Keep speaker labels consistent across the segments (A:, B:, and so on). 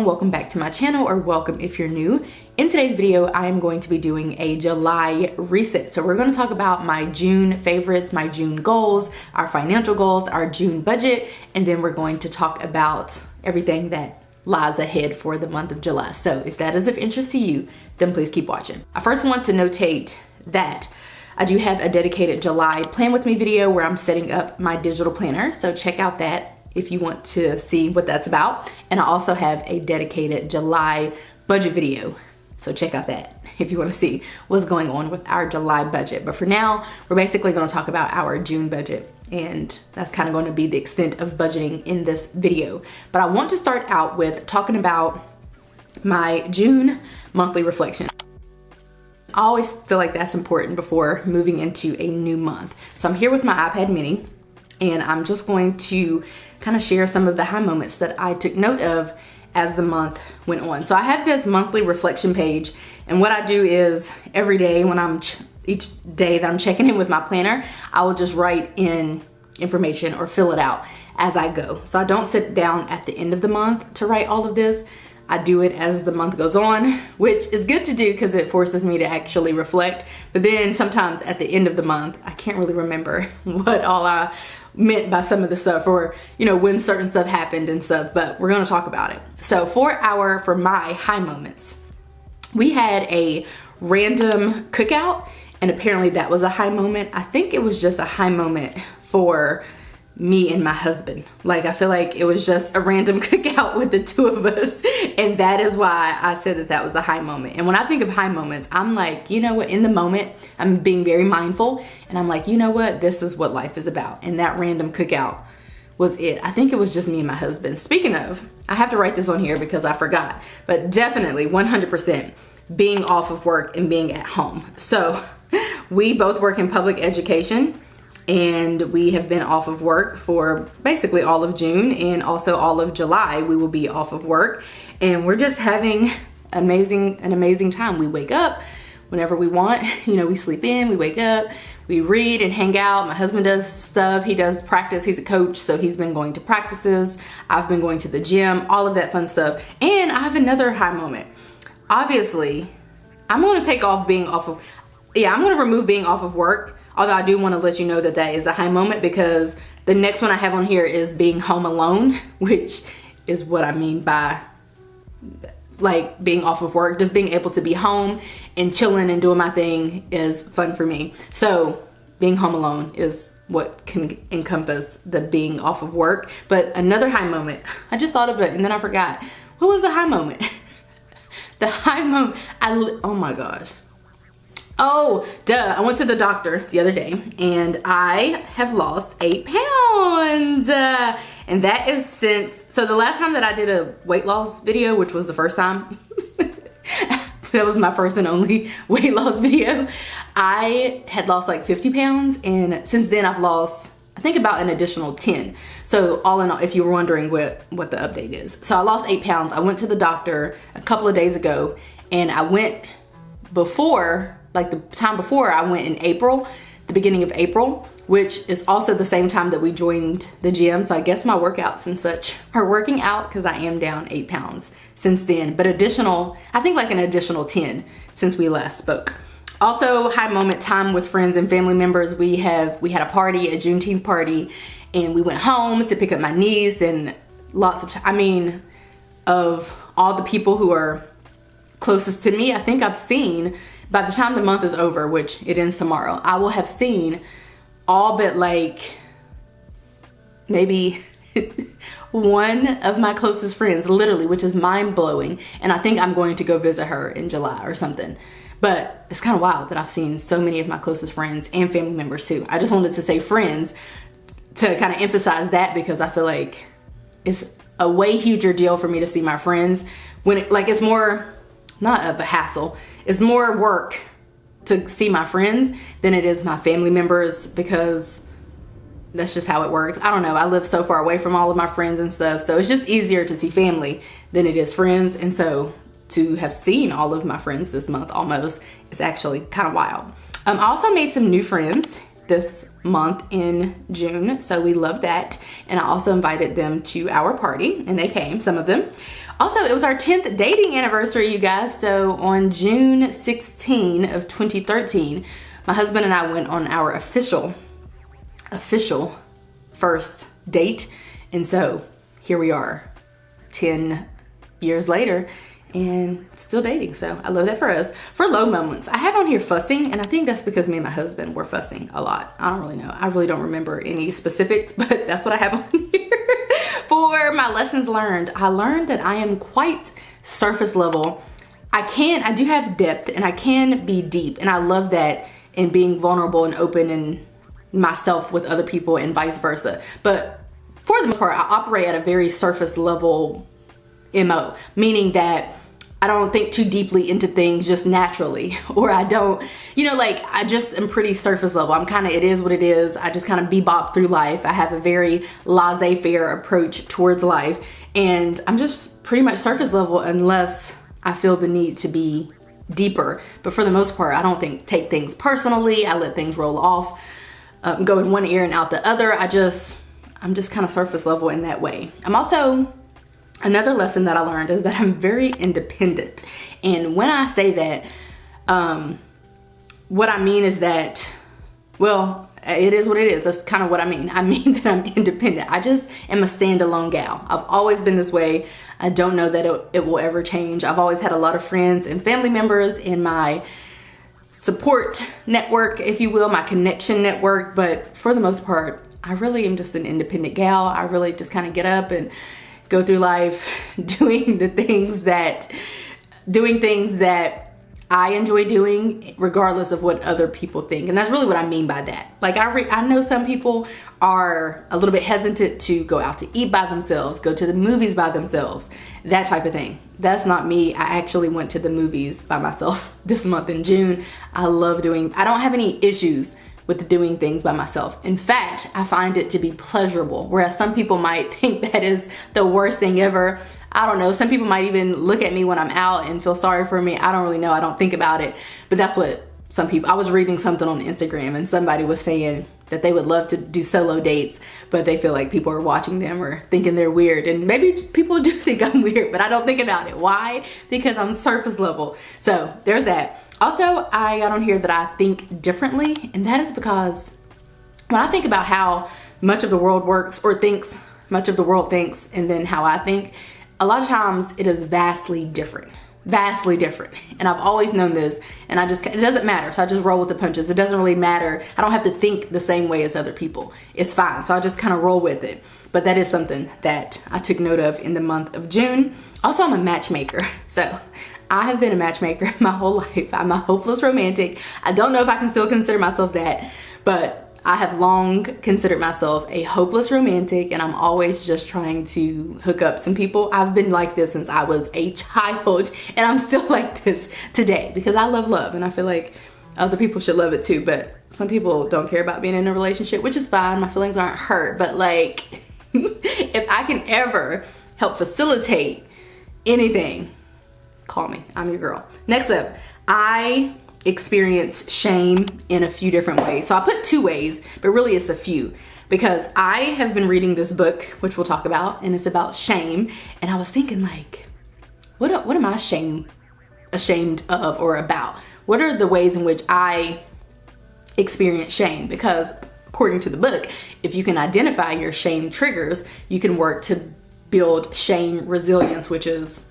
A: everyone, welcome back to my channel, or welcome if you're new. In today's video, I am going to be doing a July reset. So we're going to talk about my June favorites, my June goals, our financial goals, our June budget, and then we're going to talk about everything that lies ahead for the month of July. So if that is of interest to you, then please keep watching. I first want to notate that I do have a dedicated July plan with me video where I'm setting up my digital planner. So check out that if you want to see what that's about. And I also have a dedicated July budget video. So check out that if you want to see what's going on with our July budget. But for now, we're basically going to talk about our June budget. And that's kind of going to be the extent of budgeting in this video. But I want to start out with talking about my June monthly reflection. I always feel like that's important before moving into a new month. So I'm here with my iPad mini, and I'm just going to kind of share some of the high moments that I took note of as the month went on. So I have this monthly reflection page, and what I do is every day when each day that I'm checking in with my planner, I will just write in information or fill it out as I go. So I don't sit down at the end of the month to write all of this. I do it as the month goes on, which is good to do because it forces me to actually reflect. But then sometimes at the end of the month, I can't really remember what all I meant by some of the stuff, or when certain stuff happened and stuff, but we're going to talk about it. So for my high moments, we had a random cookout, and apparently that was a high moment. I think it was just a high moment for me and my husband. Like, I feel like it was just a random cookout with the two of us, and that is why I said that that was a high moment. And when I think of high moments, I'm like, you know what, in the moment I'm being very mindful, and I'm like, you know what, this is what life is about. And that random cookout was it. I think it was just me and my husband. Speaking of, I have to write this on here because I forgot, but definitely 100% being off of work and being at home. So we both work in public education, and we have been off of work for basically all of June, and also all of July we will be off of work, and we're just having an amazing time. We wake up whenever we want, we sleep in, we wake up, we read and hang out. My husband does stuff, he does practice, he's a coach, so he's been going to practices. I've been going to the gym, all of that fun stuff. And I have another high moment. Obviously, I'm going to remove being off of work. Although I do want to let you know that that is a high moment, because the next one I have on here is being home alone, which is what I mean by like being off of work. Just being able to be home and chilling and doing my thing is fun for me. So being home alone is what can encompass the being off of work. But another high moment, I just thought of it and then I forgot. What was the high moment? The high moment, oh my gosh. Oh, duh. I went to the doctor the other day, and I have lost 8 pounds. And that is so the last time that I did a weight loss video, which was the first time, that was my first and only weight loss video, I had lost like 50 pounds. And since then I've lost, I think, about an additional 10. So all in all, if you were wondering what the update is. So I lost 8 pounds. I went to the doctor a couple of days ago, and I went before, like the time before, I went in April, the beginning of April, which is also the same time that we joined the gym. So I guess my workouts and such are working out, because I am down 8 pounds since then. But I think like an additional 10 since we last spoke. Also, high moment time with friends and family members. We had a party, a Juneteenth party, and we went home to pick up my niece, and of all the people who are closest to me, I think I've seen, by the time the month is over, which it ends tomorrow, I will have seen all but like maybe one of my closest friends, literally, which is mind-blowing. And I think I'm going to go visit her in July or something. But it's kind of wild that I've seen so many of my closest friends and family members too. I just wanted to say friends to kind of emphasize that, because I feel like it's a way huger deal for me to see my friends when it's more, not of a hassle, it's more work to see my friends than it is my family members, because that's just how it works. I don't know, I live so far away from all of my friends and stuff, so it's just easier to see family than it is friends. And so to have seen all of my friends this month almost is actually kind of wild. I also made some new friends this month in June, so we love that. And I also invited them to our party, and they came, some of them. Also, it was our 10th dating anniversary, you guys. So on June 16 of 2013, my husband and I went on our official first date. And so here we are 10 years later and still dating. So I love that for us. For low moments, I have on here fussing, and I think that's because me and my husband were fussing a lot. I don't really know. I really don't remember any specifics, but that's what I have on here. For my lessons learned, I learned that I am quite surface level. I do have depth, and I can be deep, and I love that in being vulnerable and open and myself with other people and vice versa. But for the most part, I operate at a very surface level MO, meaning that I don't think too deeply into things just naturally, or I don't, like I just am pretty surface level. I'm kind of, it is what it is. I just kind of bebop through life. I have a very laissez-faire approach towards life, and I'm just pretty much surface level unless I feel the need to be deeper. But for the most part, I don't take things personally. I let things roll off, go in one ear and out the other. I'm just kind of surface level in that way. Another lesson that I learned is that I'm very independent. And when I say that, what I mean is that, well, it is what it is. That's kind of what I mean. I mean that I'm independent. I just am a standalone gal. I've always been this way. I don't know that it will ever change. I've always had a lot of friends and family members in my support network, if you will, my connection network. But for the most part, I really am just an independent gal. I really just kind of get up and go through life doing things that I enjoy doing, regardless of what other people think. And that's really what I mean by that. Like I know some people are a little bit hesitant to go out to eat by themselves, go to the movies by themselves, that type of thing. That's not me. I actually went to the movies by myself this month in June. I don't have any issues with doing things by myself. In fact, I find it to be pleasurable, whereas some people might think that is the worst thing ever. I don't know. Some people might even look at me when I'm out and feel sorry for me. I don't really know. I don't think about it. But that's what some people, I was reading something on Instagram and somebody was saying that they would love to do solo dates, but they feel like people are watching them or thinking they're weird. And maybe people do think I'm weird, but I don't think about it. Why? Because I'm surface level. So there's that. Also, I got on here that I think differently, and that is because when I think about how much of the world works or thinks, much of the world thinks, and then how I think, a lot of times it is vastly different. And I've always known this, and it doesn't matter. So I just roll with the punches. It doesn't really matter. I don't have to think the same way as other people. It's fine. So I just kind of roll with it. But that is something that I took note of in the month of June. Also, I'm a matchmaker. So I have been a matchmaker my whole life. I'm a hopeless romantic. I don't know if I can still consider myself that, but I have long considered myself a hopeless romantic, and I'm always just trying to hook up some people. I've been like this since I was a child, and I'm still like this today because I love love, and I feel like other people should love it too, but some people don't care about being in a relationship, which is fine. My feelings aren't hurt, but like if I can ever help facilitate anything, call me. I'm your girl. Next up, I experience shame in a few different ways. So I put 2 ways, but really it's a few, because I have been reading this book, which we'll talk about, and it's about shame. And I was thinking, like, what am I ashamed of or about? What are the ways in which I experience shame? Because according to the book, if you can identify your shame triggers, you can work to build shame resilience, which is,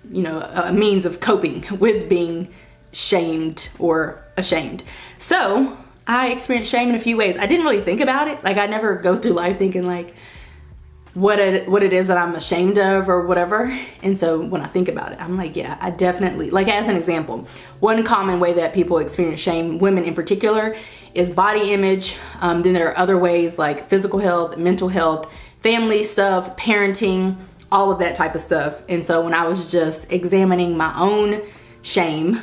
A: a means of coping with being shamed or ashamed. So I experienced shame in a few ways. I didn't really think about it. Like I never go through life thinking like what it is that I'm ashamed of or whatever. And so when I think about it, I'm like, yeah, I definitely, like as an example, one common way that people experience shame, women in particular, is body image. Then there are other ways like physical health, mental health, family stuff, parenting, all of that type of stuff. And so when I was just examining my own shame,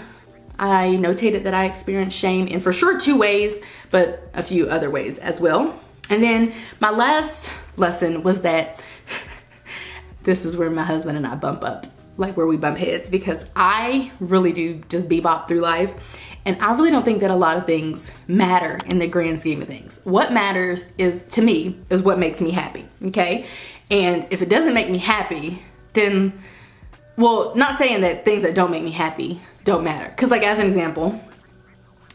A: I notated that I experienced shame in for sure 2 ways, but a few other ways as well. And then my last lesson was that this is where my husband and I bump up, like where we bump heads, because I really do just bebop through life. And I really don't think that a lot of things matter in the grand scheme of things. What matters is, to me, is what makes me happy, okay? And if it doesn't make me happy, then, well, not saying that things that don't make me happy don't matter. Because like as an example,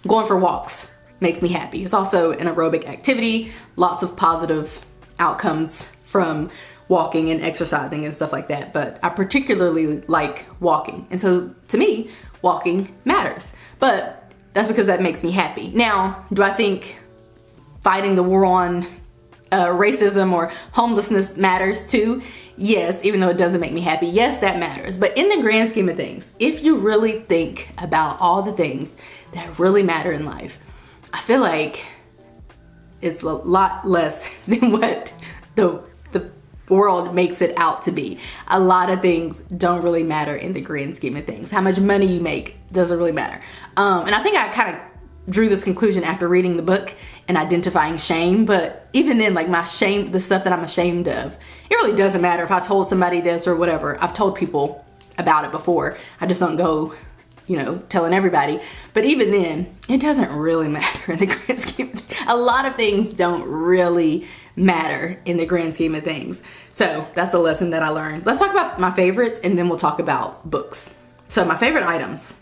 A: going for walks makes me happy. It's also an aerobic activity, lots of positive outcomes from walking and exercising and stuff like that. But I particularly like walking. And so to me, walking matters. But that's because that makes me happy. Now, do I think fighting the war on racism or homelessness matters too? Yes, even though it doesn't make me happy. Yes, that matters. But in the grand scheme of things, if you really think about all the things that really matter in life, I feel like it's a lot less than what the world makes it out to be. A lot of things don't really matter in the grand scheme of things. How much money you make doesn't really matter. And I think I kind of drew this conclusion after reading the book and identifying shame. But even then, like my shame, the stuff that I'm ashamed of, it really doesn't matter if I told somebody this or whatever. I've told people about it before. I just don't go, you know, telling everybody. But even then, it doesn't really matter in the grand scheme of things. A lot of things don't really matter in the grand scheme of things. So that's a lesson that I learned. Let's talk about my favorites and then we'll talk about books. So my favorite items,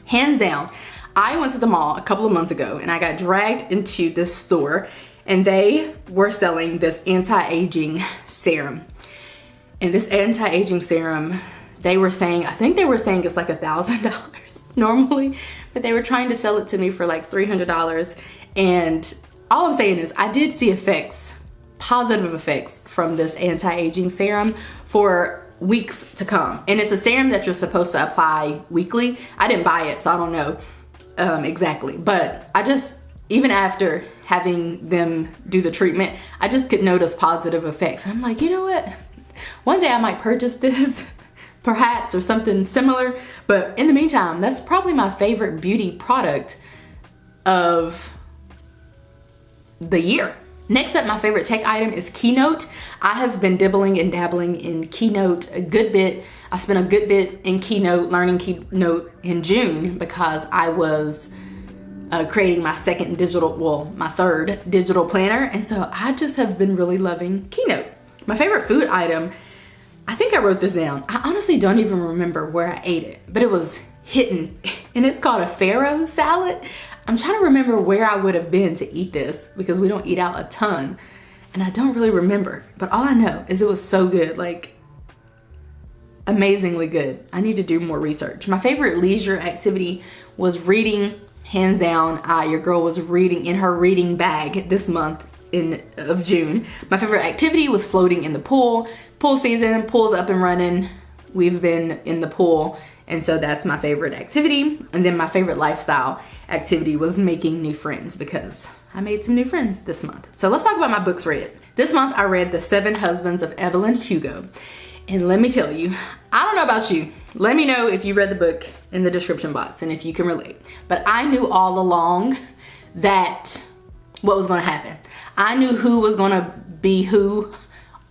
A: hands down, I went to the mall a couple of months ago and I got dragged into this store and they were selling this anti-aging serum. And this anti-aging serum, they were saying, I think they were saying it's like $1,000 normally, but they were trying to sell it to me for like $300. And all I'm saying is I did see effects, positive effects from this anti-aging serum for weeks to come. And it's a serum that you're supposed to apply weekly. I didn't buy it, so I don't know exactly. But I just, even after having them do the treatment, I just could notice positive effects. And I'm like, you know what? One day I might purchase this, perhaps, or something similar. But in the meantime, that's probably my favorite beauty product of the year. Next up, my favorite tech item is Keynote. I have been dibbling and dabbling in Keynote a good bit. I spent a good bit in Keynote, learning Keynote in June because I was creating my my third digital planner. And so I just have been really loving Keynote. My favorite food item, I think I wrote this down. I honestly don't even remember where I ate it, but it was hidden and it's called a farro salad. I'm trying to remember where I would have been to eat this because we don't eat out a ton and I don't really remember, but all I know is it was so good, like amazingly good. I need to do more research. My favorite leisure activity was reading, hands down. Your girl was reading in her reading bag this month of June. My favorite activity was floating in the pool. Pool season, pool's up and running. We've been in the pool. And so that's my favorite activity. And then my favorite lifestyle activity was making new friends because I made some new friends this month. So let's talk about my books read. This month I read The 7 Husbands of Evelyn Hugo. And let me tell you, I don't know about you. Let me know if you read the book in the description box and if you can relate. But I knew all along that what was gonna happen. I knew who was gonna be who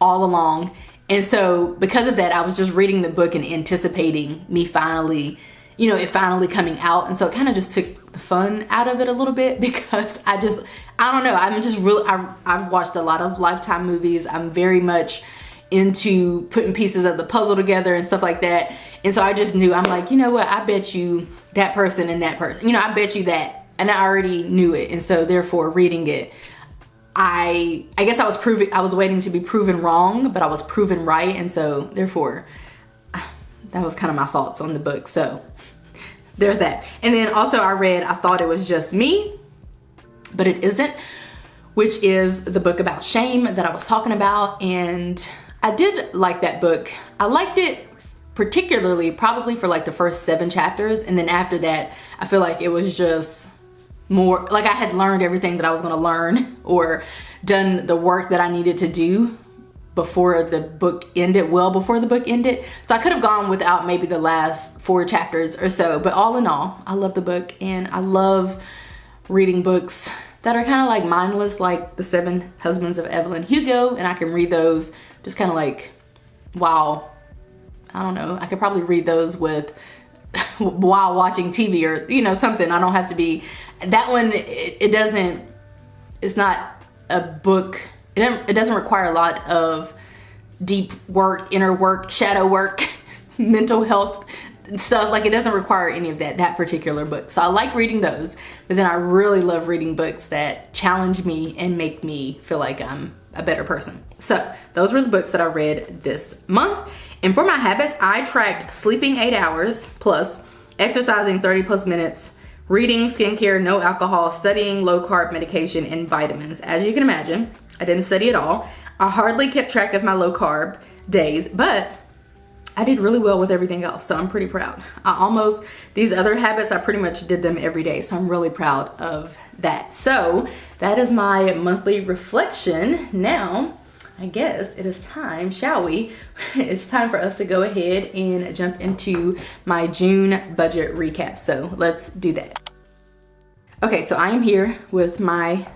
A: all along. And so because of that, I was just reading the book and anticipating me finally, you know, it finally coming out. And so it kind of just took the fun out of it a little bit because I don't know. I'm just really, I've watched a lot of Lifetime movies. I'm very much into putting pieces of the puzzle together and stuff like that. And so I just knew, I'm like, you know what? I bet you that person and that person, you know, I bet you that. And I already knew it. And so therefore reading it, I guess I was waiting to be proven wrong, but I was proven right. And so therefore that was kind of my thoughts on the book. So there's that. And then also I read I Thought It Was Just Me, but it isn't, which is the book about shame that I was talking about. And I did like that book. I liked it particularly probably for like the first 7 chapters. And then after that, I feel like it was just more like I had learned everything that I was going to learn or done the work that I needed to do before the book ended, well before the book ended. So I could have gone without maybe the last 4 chapters or so, but all in all, I love the book and I love reading books that are kind of like mindless, like The 7 Husbands of Evelyn Hugo, and I can read those just kind of like, wow, I don't know, I could probably read those with while watching TV or, you know, something. I don't have to be, that one, it doesn't, it's not a book. It doesn't require a lot of deep work, inner work, shadow work, mental health stuff. Like, it doesn't require any of that particular book. So I like reading those, but then I really love reading books that challenge me and make me feel like I'm a better person. So those were the books that I read this month. And for my habits, I tracked sleeping 8 hours plus, exercising 30 plus minutes, reading, skincare, no alcohol, studying, low carb medication, and vitamins. As you can imagine, I didn't study at all. I hardly kept track of my low carb days, but I did really well with everything else, so I'm pretty proud. These other habits, I pretty much did them every day, so I'm really proud of that. So that is my monthly reflection. Now, I guess it is time, shall we? It's time for us to go ahead and jump into my June budget recap. So let's do that. Okay, so I am here with my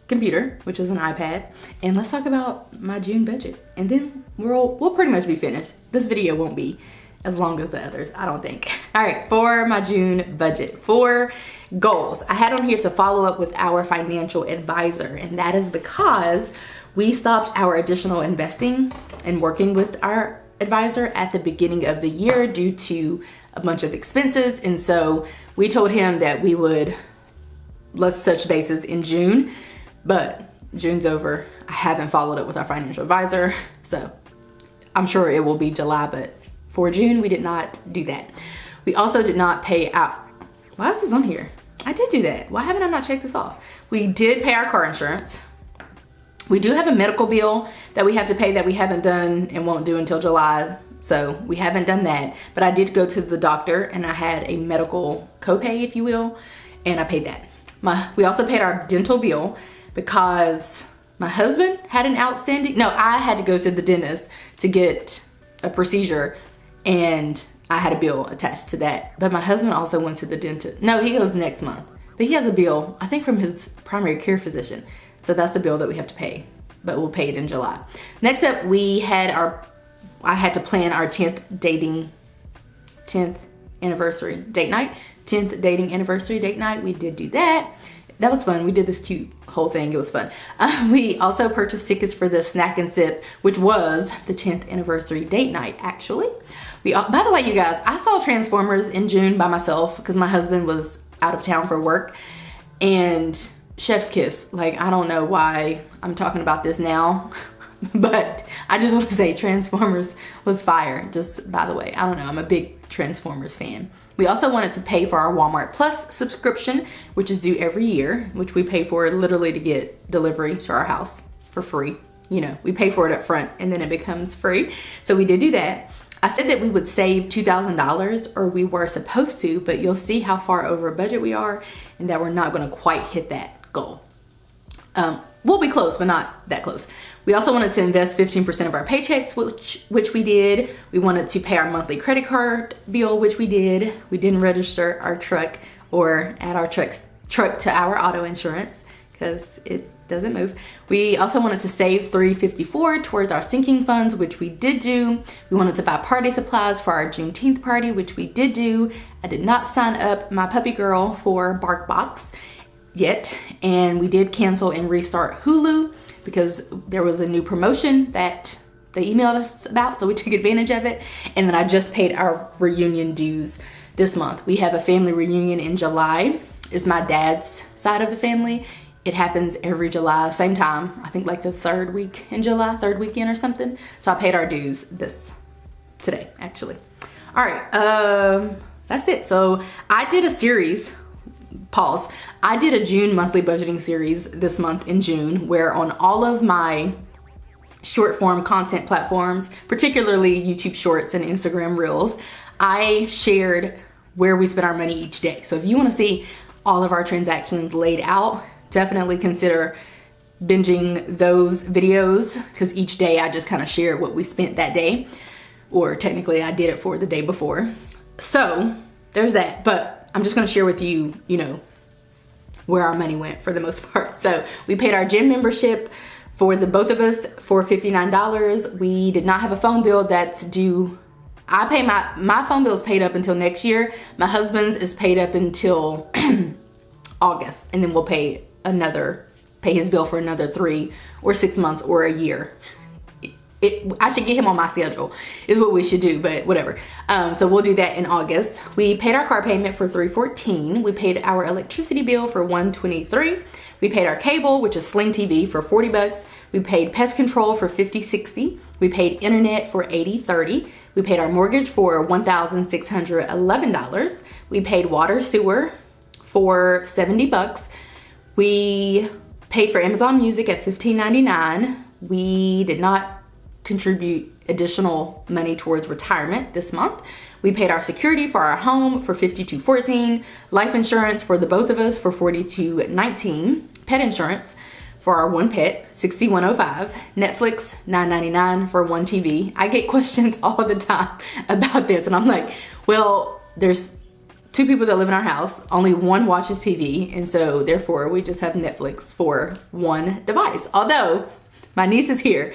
A: computer, which is an iPad, and let's talk about my June budget, and then we'll pretty much be finished. This video won't be as long as the others, I don't think. All right, for my June budget, for goals, I had on here to follow up with our financial advisor, and that is because we stopped our additional investing and working with our advisor at the beginning of the year due to a bunch of expenses, and so we told him that we would, let's touch bases in June. But June's over. I haven't followed up with our financial advisor, so I'm sure it will be July, but for June, we did not do that. We also did not pay out. Why is this on here? I did do that. Why haven't I not checked this off? We did pay our car insurance. We do have a medical bill that we have to pay that we haven't done and won't do until July, so we haven't done that. But I did go to the doctor and I had a medical copay, if you will, and I paid that. We also paid our dental bill, because my husband had an outstanding, no, I had to go to the dentist to get a procedure and I had a bill attached to that. But my husband also went to the dentist. No, he goes next month, but he has a bill, I think from his primary care physician. So that's the bill that we have to pay, but we'll pay it in July. Next up, I had to plan our 10th anniversary date night. 10th dating anniversary date night. We did do that. That was fun. We did this cute whole thing. It was fun. We also purchased tickets for the Snack and Sip, which was the 10th anniversary date night, actually. By the way, you guys, I saw Transformers in June by myself because my husband was out of town for work. And Chef's Kiss, like, I don't know why I'm talking about this now, but I just want to say Transformers was fire, just by the way. I don't know. I'm a big Transformers fan. We also wanted to pay for our Walmart Plus subscription, which is due every year, which we pay for literally to get delivery to our house for free. You know, we pay for it up front and then it becomes free. So we did do that. I said that we would save $2,000, or we were supposed to, but you'll see how far over budget we are and that we're not going to quite hit that goal. We'll be close, but not that close. We also wanted to invest 15% of our paychecks, which we did. We wanted to pay our monthly credit card bill, which we did. We didn't register our truck or add our truck to our auto insurance because it doesn't move. We also wanted to save $354 towards our sinking funds, which we did do. We wanted to buy party supplies for our Juneteenth party, which we did do. I did not sign up my puppy girl for BarkBox yet, and we did cancel and restart Hulu because there was a new promotion that they emailed us about, so we took advantage of it. And then I just paid our reunion dues this month. We have a family reunion in July. It's my dad's side of the family. It happens every July, same time. I think like the third week in July, third weekend or something. So I paid our dues today, actually. All right, that's it. So I did a series, pause. I did a June monthly budgeting series this month in June, where on all of my short form content platforms, particularly YouTube Shorts and Instagram Reels, I shared where we spent our money each day. So if you want to see all of our transactions laid out, definitely consider binging those videos, because each day I just kind of shared what we spent that day, or technically I did it for the day before. So there's that, but I'm just going to share with you, where our money went for the most part. So we paid our gym membership for the both of us for $59. We did not have a phone bill that's due I pay my phone bill is paid up until next year. My husband's is paid up until August, and then we'll pay his bill for another 3 or 6 months or a year. I should get him on my schedule is what we should do, but whatever. So we'll do that in August. We paid our car payment for $314. We paid our electricity bill for $123. We paid our cable, which is Sling TV, for $40. We paid pest control for $50.60. We paid internet for $80.30. We paid our mortgage for $1,611. We paid water sewer for $70. We paid for Amazon Music at $15.99. We did not contribute additional money towards retirement this month. We paid our security for our home for $52.14, life insurance for the both of us for $42.19, pet insurance for our one pet, $61.05, Netflix, $9.99 for one TV. I get questions all the time about this, and I'm like, well, there's 2 people that live in our house, only one watches TV, and so therefore we just have Netflix for one device. Although my niece is here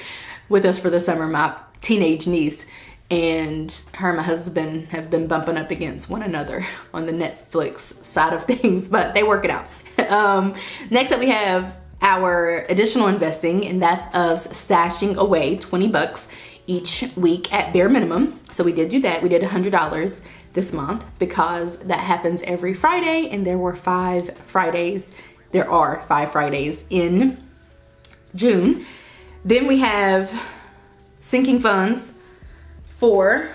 A: with us for the summer, my teenage niece, and her and my husband have been bumping up against one another on the Netflix side of things, but they work it out. Next up we have our additional investing, and that's us stashing away $20 each week at bare minimum. So we did do that. We did $100 this month because that happens every Friday, and there are 5 Fridays in June. Then we have sinking funds for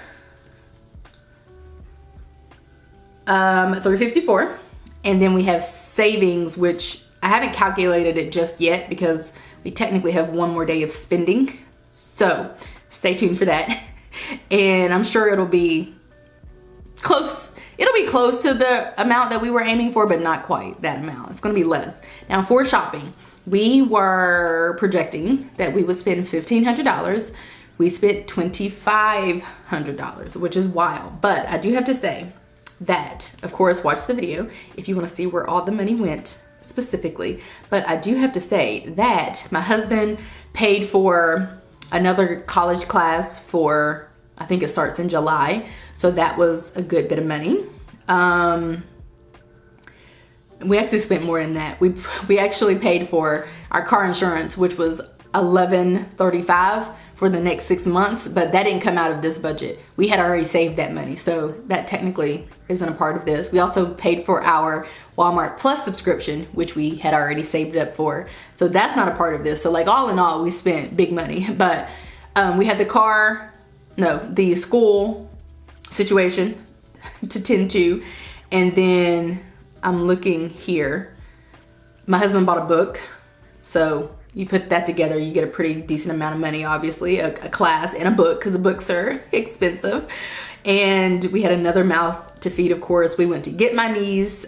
A: $354, and then we have savings, which I haven't calculated it just yet because we technically have one more day of spending, so stay tuned for that. And I'm sure it'll be close to the amount that we were aiming for, but not quite that amount. It's going to be less. Now, for shopping, we were projecting that we would spend $1,500. We spent $2,500, which is wild. But I do have to say that, of course, watch the video if you want to see where all the money went specifically. But I do have to say that my husband paid for another college class for, I think it starts in July. So that was a good bit of money. We actually spent more than that. We actually paid for our car insurance, which was $1,135 for the next 6 months, but that didn't come out of this budget. We had already saved that money, so that technically isn't a part of this. We also paid for our Walmart Plus subscription, which we had already saved up for, so that's not a part of this. So like all in all, we spent big money, but we had the school situation to tend to, and then I'm looking here. My husband bought a book, so you put that together, you get a pretty decent amount of money, obviously, a class and a book, because the books are expensive. And we had another mouth to feed, of course. We went to get my niece.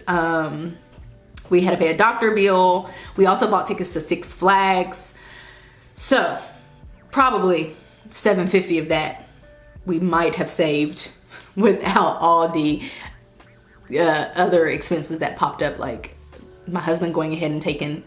A: We had to pay a doctor bill. We also bought tickets to Six Flags. So probably $750 of that we might have saved without all the other expenses that popped up, like my husband going ahead and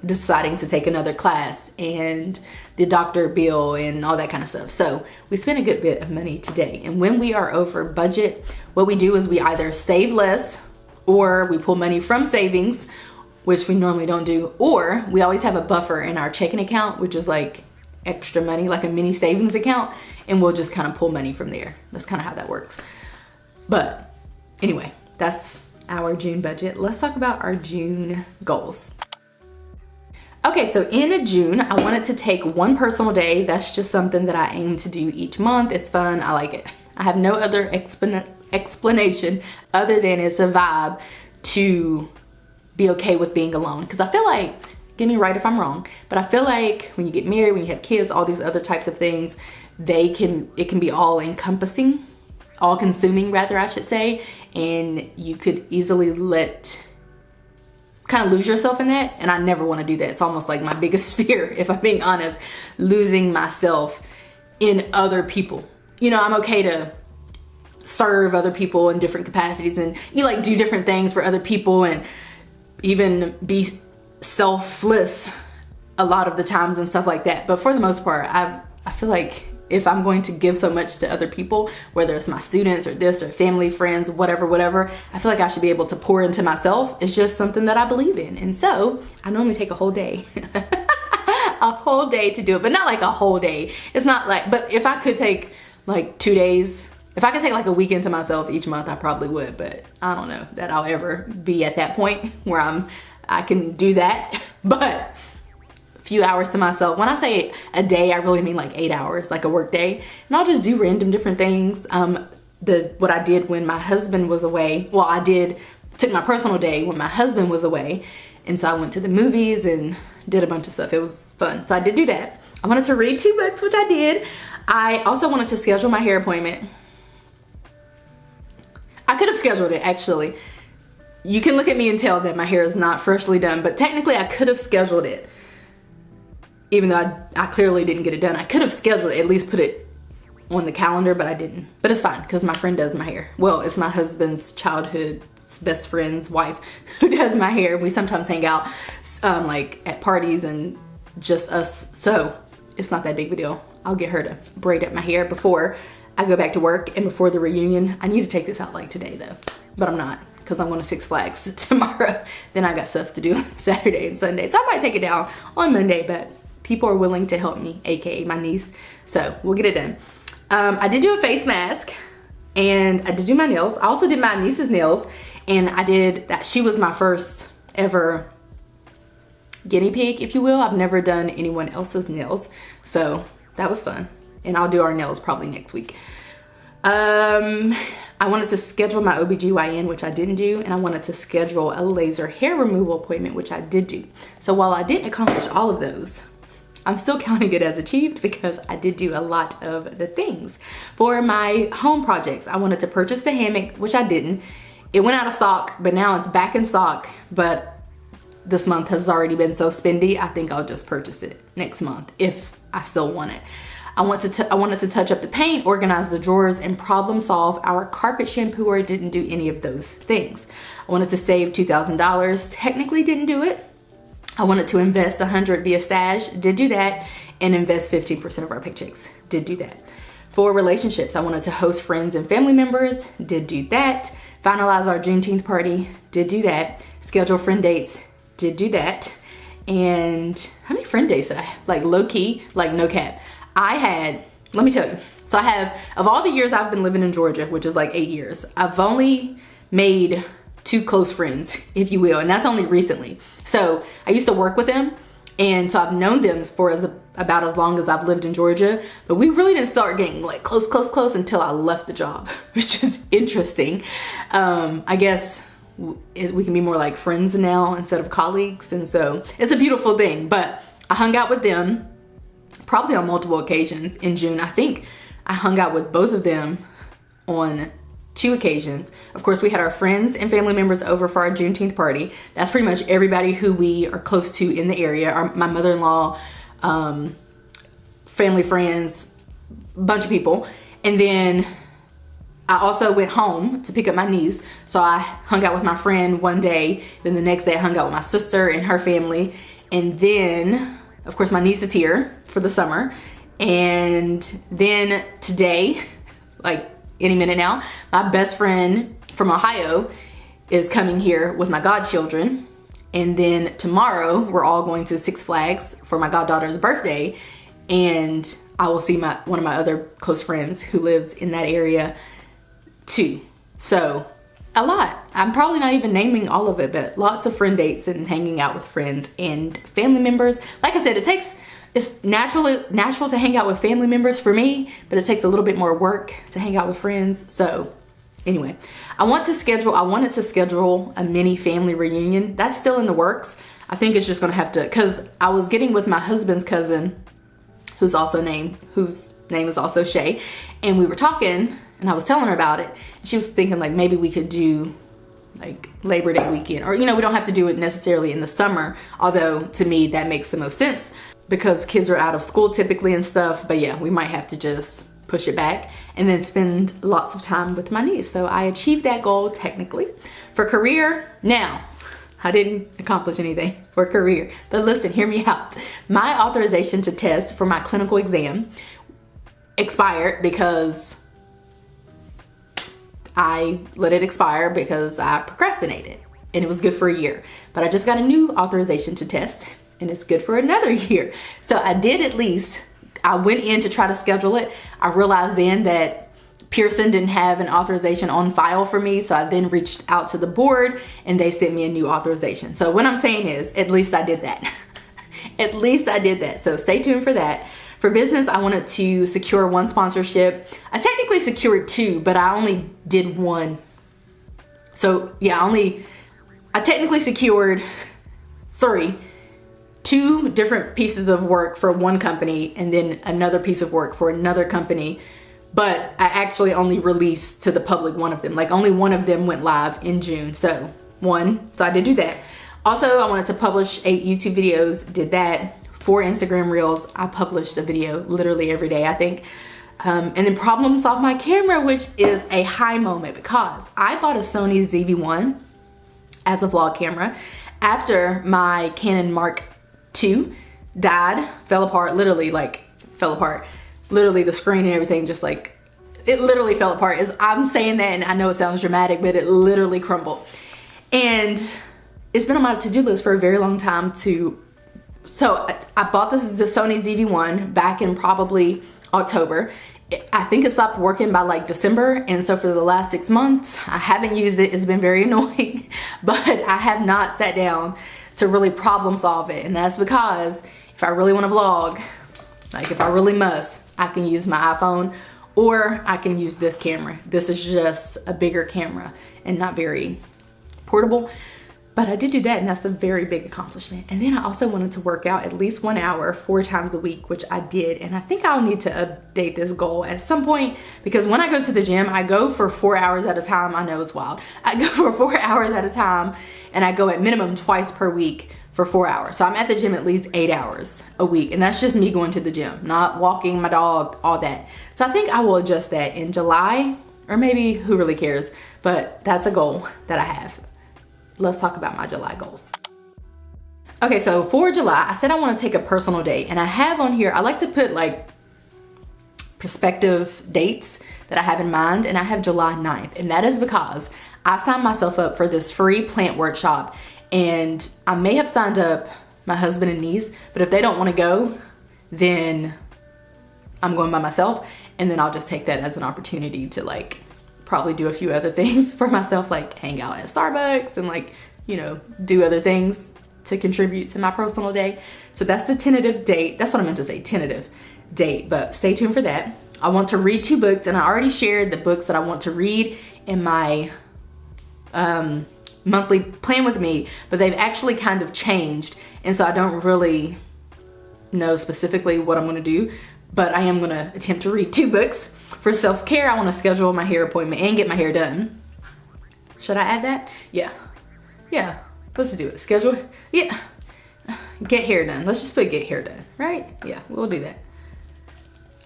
A: deciding to take another class and the doctor bill and all that kind of stuff. So we spent a good bit of money today. And when we are over budget, what we do is we either save less, or we pull money from savings, which we normally don't do, or we always have a buffer in our checking account, which is like extra money, like a mini savings account, and we'll just kind of pull money from there. That's kind of how that works. But anyway, that's our June budget. Let's talk about our June goals. Okay, so in June, I wanted to take one personal day. That's just something that I aim to do each month. It's fun, I like it. I have no other explanation other than it's a vibe to be okay with being alone. Because I feel like, get me right if I'm wrong, but I feel like when you get married, when you have kids, all these other types of things, it can be all encompassing, all consuming rather, I should say, and you could easily kind of lose yourself in that, and I never want to do that. It's almost like my biggest fear, if I'm being honest, losing myself in other people. You know, I'm okay to serve other people in different capacities and do different things for other people and even be selfless a lot of the times and stuff like that. But for the most part, I feel like if I'm going to give so much to other people, whether it's my students or this or family, friends, whatever, I feel like I should be able to pour into myself. It's just something that I believe in. And so I normally take a whole day, a whole day to do it, but not like a whole day. It's not like, but if I could take like 2 days, if I could take like a weekend to myself each month, I probably would, but I don't know that I'll ever be at that point where I can do that. But a few hours to myself. When I say a day, I really mean like 8 hours, like a work day. And I'll just do random different things. What I did when my husband was away, well, took my personal day when my husband was away. And so I went to the movies and did a bunch of stuff. It was fun. So I did do that. I wanted to read 2 books, which I did. I also wanted to schedule my hair appointment. I could have scheduled it, actually. You can look at me and tell that my hair is not freshly done, but technically I could have scheduled it. Even though I clearly didn't get it done. I could have scheduled it, at least put it on the calendar, but I didn't. But it's fine, because my friend does my hair. Well, it's my husband's childhood's best friend's wife who does my hair. We sometimes hang out like at parties and just us. So it's not that big of a deal. I'll get her to braid up my hair before I go back to work and before the reunion. I need to take this out like today though, but I'm not, because I'm going to Six Flags tomorrow. Then I got stuff to do on Saturday and Sunday. So I might take it down on Monday, but people are willing to help me, aka my niece. So we'll get it done. I did do a face mask and I did do my nails. I also did my niece's nails, and I did that. She was my first ever guinea pig, if you will. I've never done anyone else's nails, so that was fun. And I'll do our nails probably next week. I wanted to schedule my OBGYN, which I didn't do, and I wanted to schedule a laser hair removal appointment, which I did do. So while I didn't accomplish all of those, I'm still counting it as achieved because I did do a lot of the things. For my home projects, I wanted to purchase the hammock, which I didn't. It went out of stock, but now it's back in stock. But this month has already been so spendy, I think I'll just purchase it next month if I still want it. I wanted to touch up the paint, organize the drawers, and problem solve our carpet shampooer. Didn't do any of those things. I wanted to save $2,000. Technically didn't do it. I wanted to invest $100 via stash. Did do that. And invest 15% of our paychecks. Did do that. For relationships, I wanted to host friends and family members. Did do that. Finalize our Juneteenth party. Did do that. Schedule friend dates. Did do that. And how many friend dates did I have? Like low key, like no cap. I had, let me tell you. So I have, of all the years I've been living in Georgia, which is like 8 years, I've only made 2 close friends, if you will. And that's only recently. So I used to work with them. And so I've known them for about as long as I've lived in Georgia. But we really didn't start getting like close until I left the job, which is interesting. I guess we can be more like friends now instead of colleagues. And so it's a beautiful thing. But I hung out with them probably on multiple occasions in June. I think I hung out with both of them on 2 occasions. Of course, we had our friends and family members over for our Juneteenth party. That's pretty much everybody who we are close to in the area. My mother-in-law, family, friends, bunch of people. And then I also went home to pick up my niece. So I hung out with my friend one day. Then the next day I hung out with my sister and her family. And then, of course, my niece is here for the summer. And then today, like any minute now, my best friend from Ohio is coming here with my godchildren. And then tomorrow we're all going to Six Flags for my goddaughter's birthday. And I will see one of my other close friends who lives in that area too. So a lot. I'm probably not even naming all of it, but lots of friend dates and hanging out with friends and family members. Like I said, it's natural to hang out with family members for me, but it takes a little bit more work to hang out with friends. So anyway, I wanted to schedule a mini family reunion. That's still in the works. I think it's just gonna have to, cause I was getting with my husband's cousin, whose name is also Shay. And we were talking and I was telling her about it. She was thinking like maybe we could do like Labor Day weekend, or, we don't have to do it necessarily in the summer. Although to me that makes the most sense because kids are out of school typically and stuff. But yeah, we might have to just push it back and then spend lots of time with my niece. So I achieved that goal technically. For career, now, I didn't accomplish anything for career, but listen, hear me out. My authorization to test for my clinical exam expired because I let it expire because I procrastinated, and it was good for a year. But I just got a new authorization to test, and it's good for another year. So I did at least, I went in to try to schedule it. I realized then that Pearson didn't have an authorization on file for me, so I then reached out to the board and they sent me a new authorization. So what I'm saying is, at least I did that. At least I did that. So stay tuned for that. For business, I wanted to secure one sponsorship. I technically secured two, but I only did one. So yeah, I technically secured two different pieces of work for one company and then another piece of work for another company. But I actually only released to the public one of them. Like only one of them went live in June. So I did do that. Also, I wanted to publish 8 YouTube videos, did that. 4 Instagram Reels. I published a video literally every day, I think. And then problem solved my camera, which is a high moment because I bought a Sony ZV-1 as a vlog camera after my Canon Mark II died, fell apart, literally the screen and everything just like, it literally fell apart. I'm saying that and I know it sounds dramatic, but it literally crumbled. And it's been on my to-do list for a very long time so I bought the Sony ZV-1 back in probably October. I think it stopped working by like December, and so for the last 6 months I haven't used it. It's been very annoying, but I have not sat down to really problem solve it. And that's because if I really want to vlog, like if I really must, I can use my iPhone or I can use this camera. This is just a bigger camera and not very portable. But I did do that, and that's a very big accomplishment. And then I also wanted to work out at least 1 hour 4 times a week, which I did. And I think I'll need to update this goal at some point because when I go to the gym, I go for 4 hours at a time. I know it's wild. I go for 4 hours at a time, and I go at minimum twice per week for 4 hours. So I'm at the gym at least 8 hours a week, and that's just me going to the gym, not walking my dog, all that. So I think I will adjust that in July, or maybe who really cares, but that's a goal that I have. Let's talk about my July goals. Okay, so for July, I said I want to take a personal day, and I have on here, I like to put like prospective dates that I have in mind, and I have July 9th, and that is because I signed myself up for this free plant workshop, and I may have signed up my husband and niece, but if they don't want to go, then I'm going by myself, and then I'll just take that as an opportunity to like probably do a few other things for myself, like hang out at Starbucks and like, you know, do other things to contribute to my personal day. So that's the tentative date. That's what I meant to say, tentative date, but stay tuned for that. I want to read 2 books, and I already shared the books that I want to read in my monthly plan with me, but they've actually kind of changed, and so I don't really know specifically what I'm gonna do, but I am gonna attempt to read 2 books. For self-care, I want to schedule my hair appointment and get my hair done. Should I add that? Yeah, let's do it. Schedule, yeah, get hair done. Let's just put get hair done, right? Yeah, we'll do that.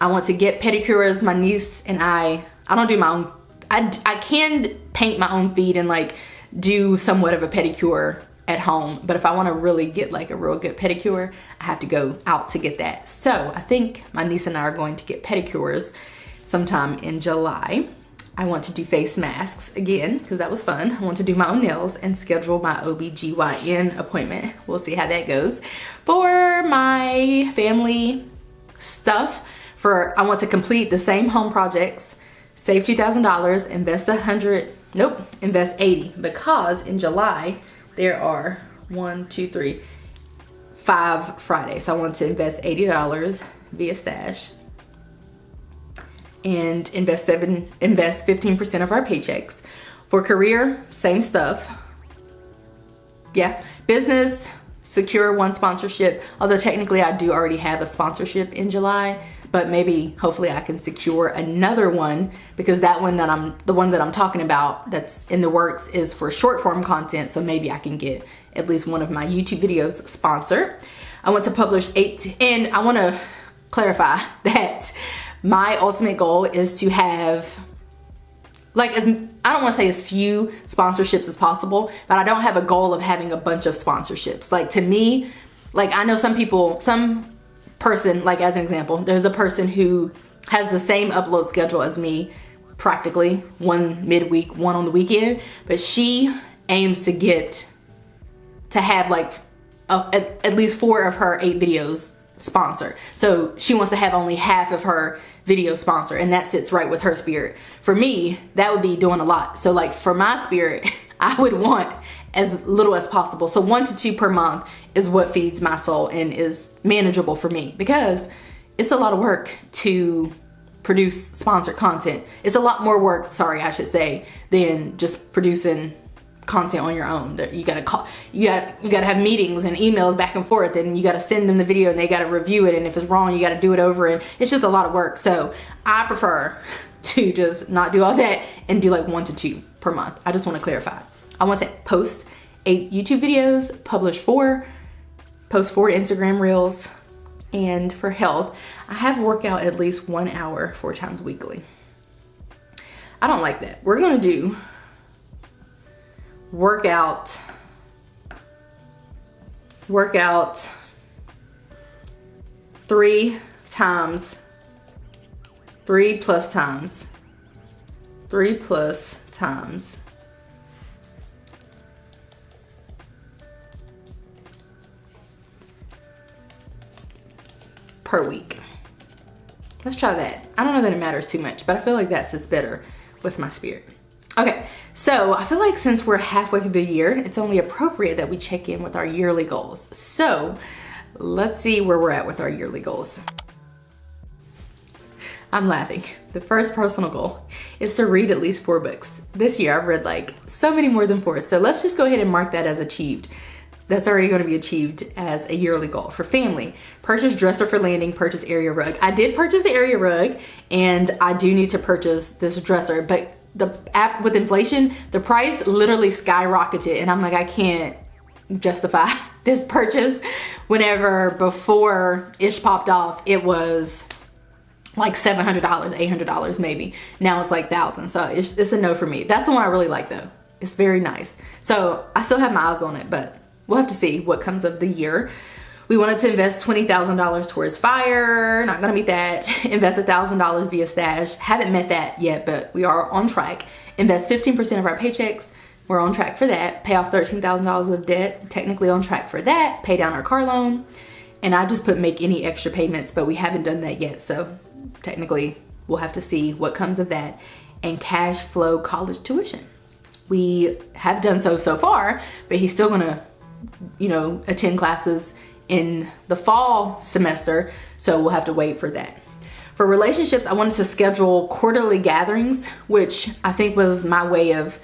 A: I want to get pedicures. My niece and I don't do my own, I can paint my own feet and like do somewhat of a pedicure at home, but if I want to really get like a real good pedicure, I have to go out to get that. So I think my niece and I are going to get pedicures sometime in July. I want to do face masks again because that was fun. I want to do my own nails and schedule my OBGYN appointment. We'll see how that goes. For my family stuff, I want to complete the same home projects, save $2,000, invest invest $80, because in July there are 5 Fridays. So I want to invest $80 via Stash and invest 15% of our paychecks. For career, same stuff. Yeah, business, secure 1 sponsorship, although technically I do already have a sponsorship in July, but maybe hopefully I can secure another one, because the one that I'm talking about that's in the works is for short form content, so maybe I can get at least one of my YouTube videos sponsored. I want to publish 8, and I want to clarify that my ultimate goal is to have, like, I don't want to say as few sponsorships as possible, but I don't have a goal of having a bunch of sponsorships. Like, to me, like, I know some person, like, as an example, there's a person who has the same upload schedule as me, practically, one midweek, one on the weekend, but she aims to have like at least 4 of her 8 videos sponsored. So she wants to have only half of her video sponsored, and that sits right with her spirit. For me, that would be doing a lot. So like for my spirit, I would want as little as possible. So 1 to 2 per month is what feeds my soul and is manageable for me, because it's a lot of work to produce sponsored content. It's a lot more work, sorry, I should say, than just producing content on your own. You gotta call, you gotta have meetings and emails back and forth, and you gotta send them the video and they gotta review it, and if it's wrong you gotta do it over, and it's just a lot of work. So I prefer to just not do all that and do like 1 to 2 per month. I just want to clarify. I want to post 8 YouTube videos, post 4 Instagram reels, and for health, I have workout at least 1 hour 4 times weekly. I don't like that. We're gonna do workout 3 plus times per week. Let's try that. I don't know that it matters too much, but I feel like that sits better with my spirit. Okay, so I feel like since we're halfway through the year, it's only appropriate that we check in with our yearly goals. So let's see where we're at with our yearly goals. I'm laughing. The first personal goal is to read at least 4 books. This year I've read like so many more than 4. So let's just go ahead and mark that as achieved. That's already going to be achieved as a yearly goal. For family, purchase dresser for landing, purchase area rug. I did purchase the area rug, and I do need to purchase this dresser, but with inflation, the price literally skyrocketed, and I'm like, I can't justify this purchase. Whenever before Ish popped off, it was like $700, $800 maybe. Now it's like thousands. So it's a no for me. That's the one I really like though. It's very nice. So I still have my eyes on it, but we'll have to see what comes of the year. We wanted to invest $20,000 towards fire. Not gonna meet that. Invest $1,000 via stash. Haven't met that yet, but we are on track. Invest 15% of our paychecks. We're on track for that. Pay off $13,000 of debt. Technically on track for that. Pay down our car loan. And I just put make any extra payments, but we haven't done that yet. So technically we'll have to see what comes of that. And cash flow college tuition. We have done so far, but he's still gonna, attend classes in the fall semester, so we'll have to wait for that. For relationships, I wanted to schedule quarterly gatherings, which I think was my way of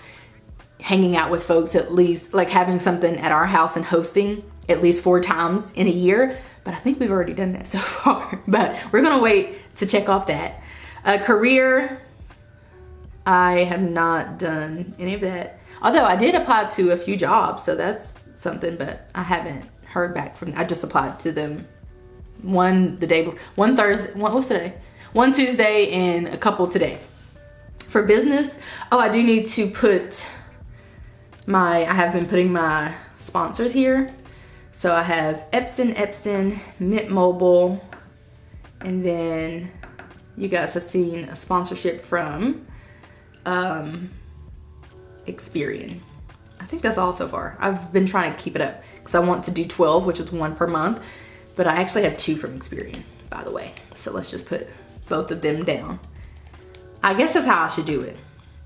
A: hanging out with folks, at least like having something at our house and hosting at least 4 times in a year. But I think we've already done that so far, but we're gonna wait to check off that. Career, I have not done any of that. Although I did apply to a few jobs, so that's something, but I haven't heard back from them. I just applied to them one Tuesday and a couple today. For business, I do need to put I have been putting my sponsors here. So I have Epson, Mint Mobile, and then you guys have seen a sponsorship from Experian. I think that's all so far. I've been trying to keep it up because I want to do 12, which is 1 per month, but I actually have 2 from Experian, by the way. So let's just put both of them down. I guess that's how I should do it.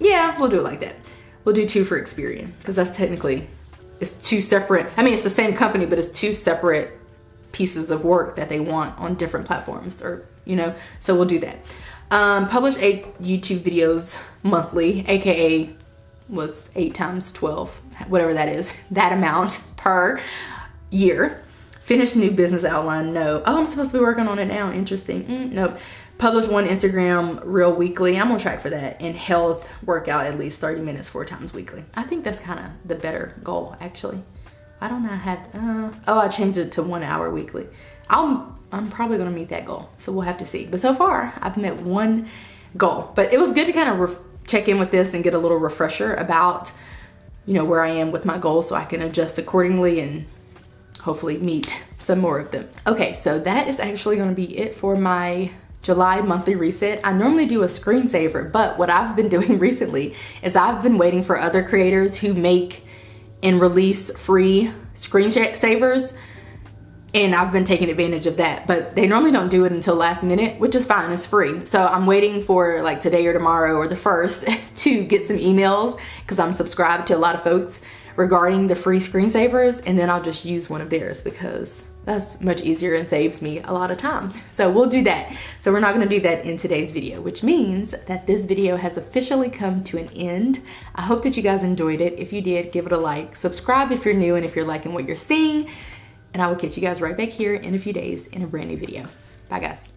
A: Yeah, we'll do it like that. We'll do 2 for Experian because that's technically, it's 2 separate, it's the same company, but it's 2 separate pieces of work that they want on different platforms, or, so we'll do that. Publish 8 YouTube videos monthly, AKA was 8 times 12, whatever that is, that amount per year. Finish new business outline, no. I'm supposed to be working on it now, interesting. Nope. Publish 1 Instagram reel weekly, I'm on track for that. And health, workout at least 30 minutes 4 times weekly. I think that's kind of the better goal, actually. I don't know, I changed it to 1 hour weekly. I'm probably gonna meet that goal, so we'll have to see. But so far, I've met 1 goal. But it was good to kind of check in with this and get a little refresher about, where I am with my goals, so I can adjust accordingly and hopefully meet some more of them. Okay, so that is actually gonna be it for my July monthly reset, I normally do a screensaver, but what I've been doing recently is I've been waiting for other creators who make and release free screensavers, and I've been taking advantage of that, but they normally don't do it until last minute, which is fine, it's free. So I'm waiting for like today or tomorrow or the 1st to get some emails, because I'm subscribed to a lot of folks regarding the free screensavers, and then I'll just use one of theirs because that's much easier and saves me a lot of time. So we'll do that. So we're not gonna do that in today's video, which means that this video has officially come to an end. I hope that you guys enjoyed it. If you did, give it a like, subscribe if you're new and if you're liking what you're seeing, and I will catch you guys right back here in a few days in a brand new video. Bye guys.